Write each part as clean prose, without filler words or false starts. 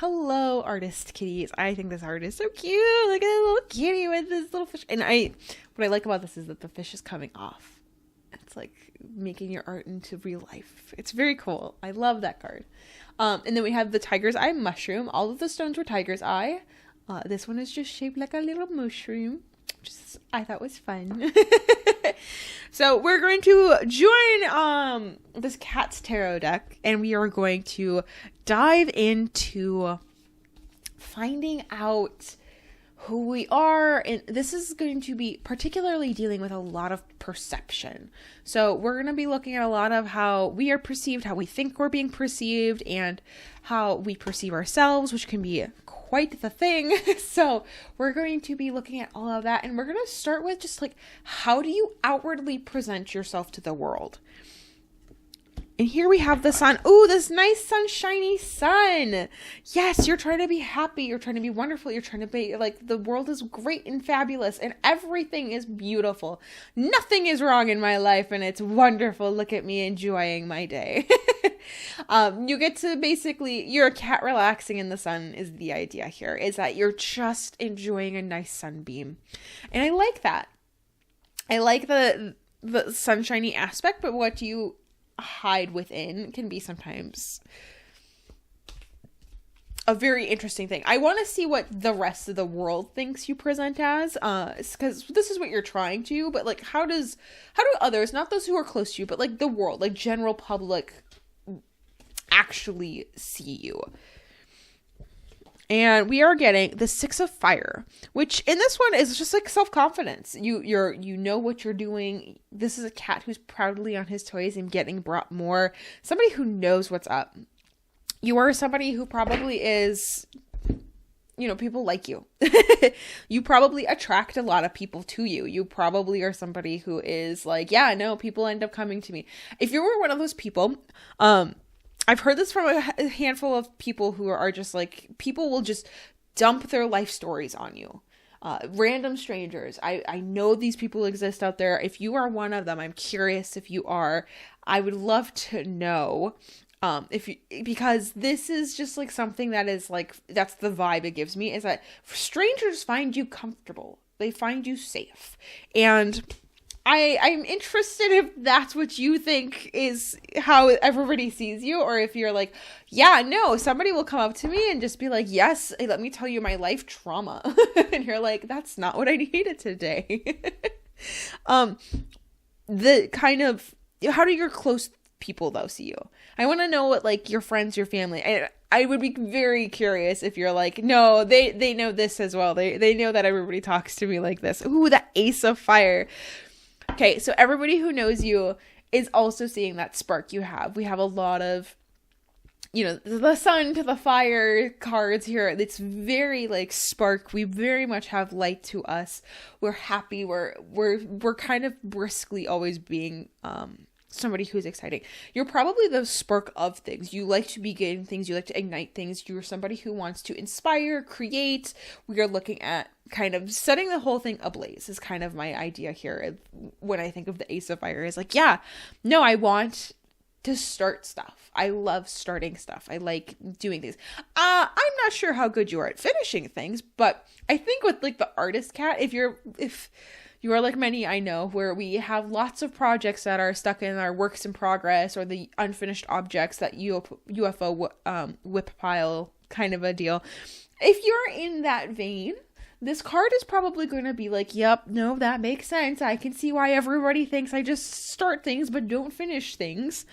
Hello, artist kitties. I think this art is so cute. Look at a little kitty with this little fish. And what I like about this is that the fish is coming off. It's like making your art into real life. It's very cool. I love that card. And then we have the tiger's eye mushroom. All of the stones were tiger's eye. This one is just shaped like a little mushroom. I thought was fun. So we're going to join this cat's tarot deck, and we are going to dive into finding out who we are. And this is going to be particularly dealing with a lot of perception. So we're going to be looking at a lot of how we are perceived, how we think we're being perceived, and how we perceive ourselves, which can be quite the thing. So we're going to be looking at all of that, and we're going to start with just like, how do you outwardly present yourself to the world? And here we have the sun. Ooh, this nice sunshiny sun. Yes, you're trying to be happy. You're trying to be wonderful. You're trying to be like, the world is great and fabulous and everything is beautiful. Nothing is wrong in my life and it's wonderful. Look at me enjoying my day. You get to basically, you're a cat relaxing in the sun is the idea here, is that you're just enjoying a nice sunbeam. And I like that. I like the sunshiny aspect, but what you hide within can be sometimes a very interesting thing. I want to see what the rest of the world thinks you present as, because this is what you're trying to, but like, how do others, not those who are close to you, but like the world, like general public, actually see you? And we are getting the Six of Fire, which in this one is just like self-confidence. You know what you're doing. This is a cat who's proudly on his toys and getting brought more. Somebody who knows what's up. You are somebody who probably is, people like you. You probably attract a lot of people to you. You probably are somebody who is like, yeah, no, people end up coming to me. If you were one of those people, I've heard this from a handful of people who are just like, people will just dump their life stories on you. Random strangers. I know these people exist out there. If you are one of them, I'm curious if you are. I would love to know because this is just like something that is like, that's the vibe it gives me, is that strangers find you comfortable. They find you safe. And I'm interested if that's what you think is how everybody sees you, or if you're like, yeah, no, somebody will come up to me and just be like, yes, let me tell you my life trauma. And you're like, that's not what I needed today. The kind of, how do your close people though see you? I want to know what like your friends, your family, I would be very curious if you're like, no, they know this as well. They know that everybody talks to me like this. Ooh, the Ace of Fire. Okay, so everybody who knows you is also seeing that spark you have. We have a lot of, the sun to the fire cards here. It's very like spark. We very much have light to us. We're happy. We're kind of briskly always being somebody who's exciting. You're probably the spark of things. You like to begin things. You like to ignite things. You're somebody who wants to inspire, create. We are looking at kind of setting the whole thing ablaze is kind of my idea here. When I think of the Ace of Fire, is like, yeah, no, I want to start stuff. I love starting stuff. I like doing things. I'm not sure how good you are at finishing things, but I think with like the artist cat, if you are like many I know, where we have lots of projects that are stuck in our works in progress or the unfinished objects, that UFO whip pile kind of a deal. If you're in that vein, this card is probably going to be like, yep, no, that makes sense. I can see why everybody thinks I just start things but don't finish things.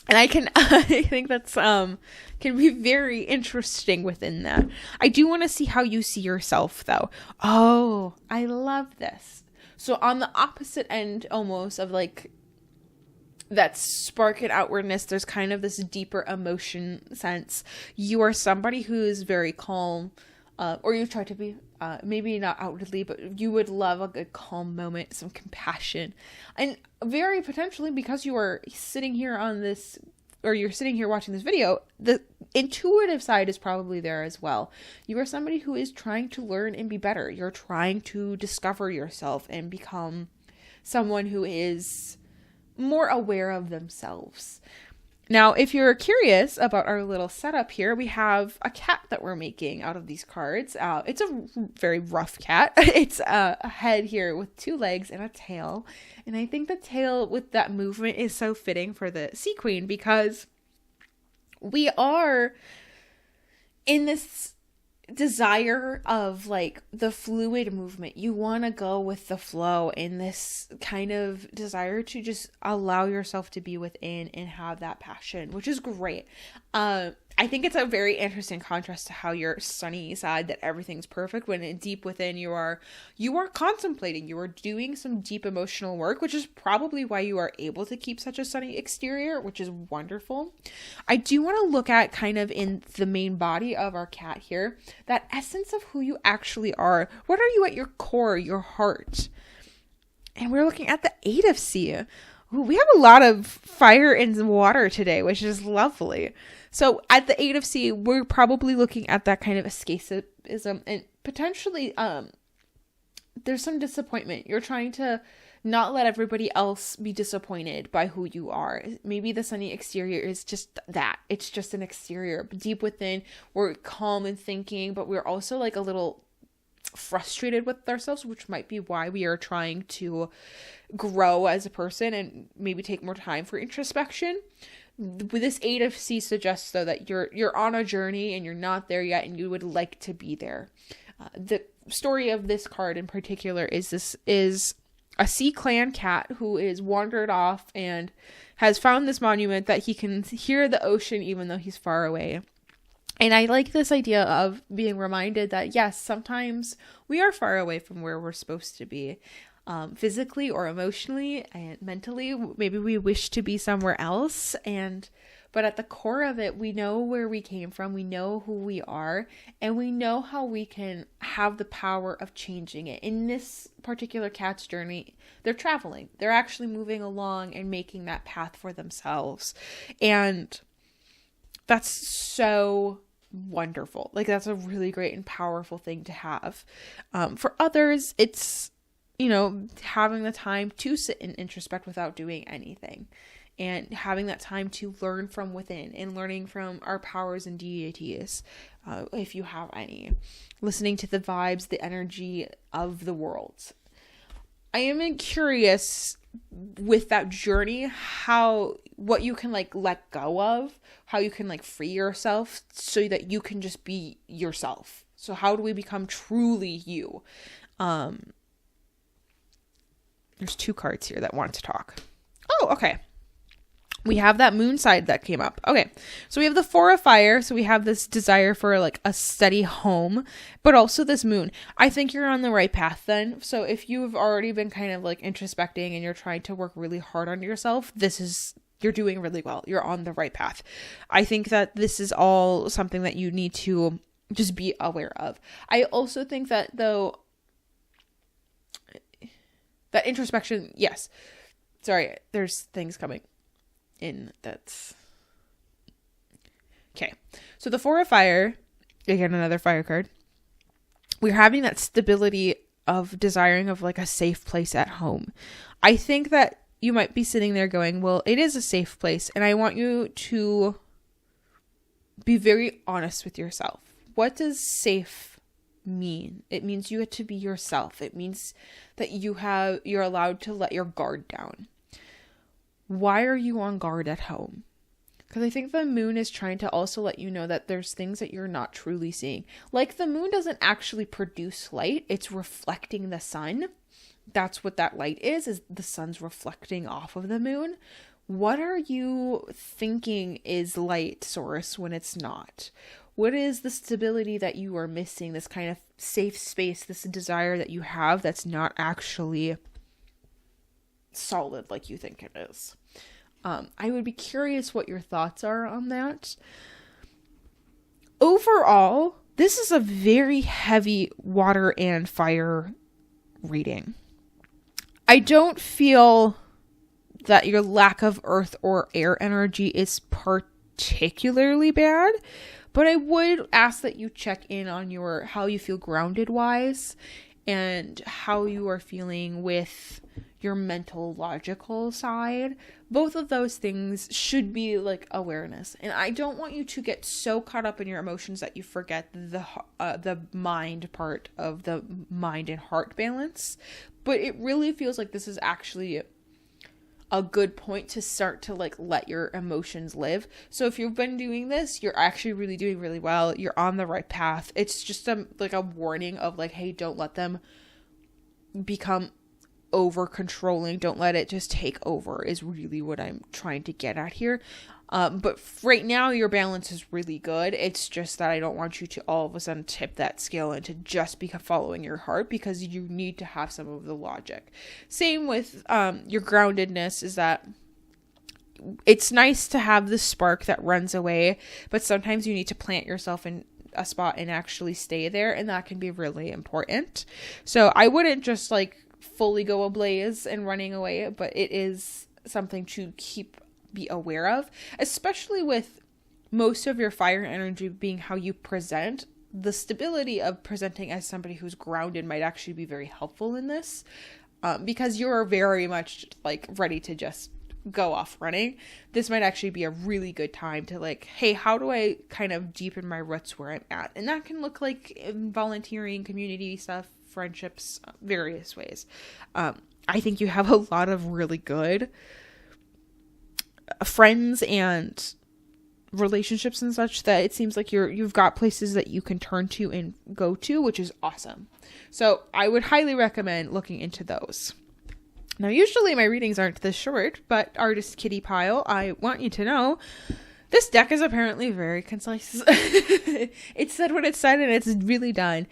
And I think that's can be very interesting within that. I do want to see how you see yourself though. Oh, I love this. So on the opposite end almost of like that spark and outwardness, there's kind of this deeper emotion sense. You are somebody who is very calm, or you try to be, maybe not outwardly, but you would love a good calm moment, some compassion, and very potentially, because you are sitting here on this, or you're sitting here watching this video, the intuitive side is probably there as well. You are somebody who is trying to learn and be better. You're trying to discover yourself and become someone who is more aware of themselves. Now, if you're curious about our little setup here, we have a cat that we're making out of these cards. It's a very rough cat. It's a head here with 2 legs and a tail. And I think the tail with that movement is so fitting for the Sea Queen, because we are in this desire of like the fluid movement. You want to go with the flow, in this kind of desire to just allow yourself to be within and have that passion, which is great. I think it's a very interesting contrast to how you're sunny side, that everything's perfect, when deep within you are contemplating, you are doing some deep emotional work, which is probably why you are able to keep such a sunny exterior, which is wonderful. I do want to look at kind of in the main body of our cat here, that essence of who you actually are. What are you at your core, your heart? And we're looking at the 8 of Sea. Ooh, we have a lot of fire and water today, which is lovely. So at the 8 of Sea, we're probably looking at that kind of escapism, and potentially there's some disappointment. You're trying to not let everybody else be disappointed by who you are. Maybe the sunny exterior is just that. It's just an exterior. But deep within, we're calm and thinking, but we're also like a little frustrated with ourselves, which might be why we are trying to grow as a person and maybe take more time for introspection. This 8 of Sea suggests, though, that you're on a journey and you're not there yet, and you would like to be there. The story of this card in particular is a Sea Clan cat who is wandered off and has found this monument that he can hear the ocean even though he's far away. And I like this idea of being reminded that, yes, sometimes we are far away from where we're supposed to be. Physically or emotionally and mentally, maybe we wish to be somewhere else, but at the core of it, we know where we came from, we know who we are, and we know how we can have the power of changing it. In this particular cat's journey, they're traveling, they're actually moving along and making that path for themselves, and that's so wonderful. Like, that's a really great and powerful thing to have. For others, it's having the time to sit and introspect without doing anything, and having that time to learn from within and learning from our powers and deities, if you have any, listening to the vibes, the energy of the world. I am curious with that journey, what you can like let go of, how you can like free yourself so that you can just be yourself. So how do we become truly you? There's 2 cards here that want to talk. Oh, okay. We have that moon side that came up. Okay. So we have the 4 of Fire. So we have this desire for like a steady home, but also this moon. I think you're on the right path then. So if you've already been kind of like introspecting and you're trying to work really hard on yourself, you're doing really well. You're on the right path. I think that this is all something that you need to just be aware of. I also think that, though, that introspection, yes. Sorry, there's things coming in that's... Okay, so the 4 of Fire, again, another fire card. We're having that stability of desiring of like a safe place at home. I think that you might be sitting there going, well, it is a safe place, and I want you to be very honest with yourself. What does safe mean? It means you get to be yourself. It means that you're allowed to let your guard down. Why are you on guard at home? Because I think the moon is trying to also let you know that there's things that you're not truly seeing. Like, the moon doesn't actually produce light. It's reflecting the sun. That's what that light is the sun's reflecting off of the moon. What are you thinking is light source when it's not? What is the stability that you are missing? This kind of safe space, this desire that you have that's not actually solid like you think it is. I would be curious what your thoughts are on that. Overall, this is a very heavy water and fire reading. I don't feel that your lack of earth or air energy is particularly bad, but I would ask that you check in on how you feel grounded wise and how you are feeling with your mental, logical side. Both of those things should be like awareness. And I don't want you to get so caught up in your emotions that you forget the mind part of the mind and heart balance. But it really feels like this is actually a good point to start to like let your emotions live. So if you've been doing this, you're actually really doing really well. You're on the right path. It's just like a warning of like, hey, don't let them become over controlling. Don't let it just take over is really what I'm trying to get at here. But right now your balance is really good. It's just that I don't want you to all of a sudden tip that scale into just following your heart, because you need to have some of the logic. Same with your groundedness, is that it's nice to have the spark that runs away, but sometimes you need to plant yourself in a spot and actually stay there, and that can be really important. So I wouldn't just like fully go ablaze and running away, but it is something to be aware of, especially with most of your fire energy being how you present. The stability of presenting as somebody who's grounded might actually be very helpful in this, because you're very much like ready to just go off running. This might actually be a really good time to like, hey, how do I kind of deepen my roots where I'm at? And that can look like volunteering, community stuff, friendships, various ways. I think you have a lot of really good friends and relationships and such, that it seems like you've got places that you can turn to and go to, which is awesome. So I would highly recommend looking into those. Now, usually my readings aren't this short, but Artist Kitty Pile, I want you to know this deck is apparently very concise. It said what it said, and it's really done.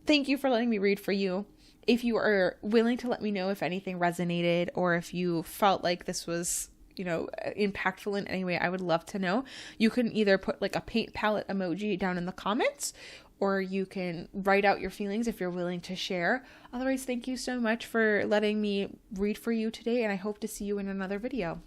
Thank you for letting me read for you. If you are willing to let me know if anything resonated, or if you felt like this was, impactful in any way, I would love to know. You can either put like a paint palette emoji down in the comments, or you can write out your feelings if you're willing to share. Otherwise, thank you so much for letting me read for you today, and I hope to see you in another video.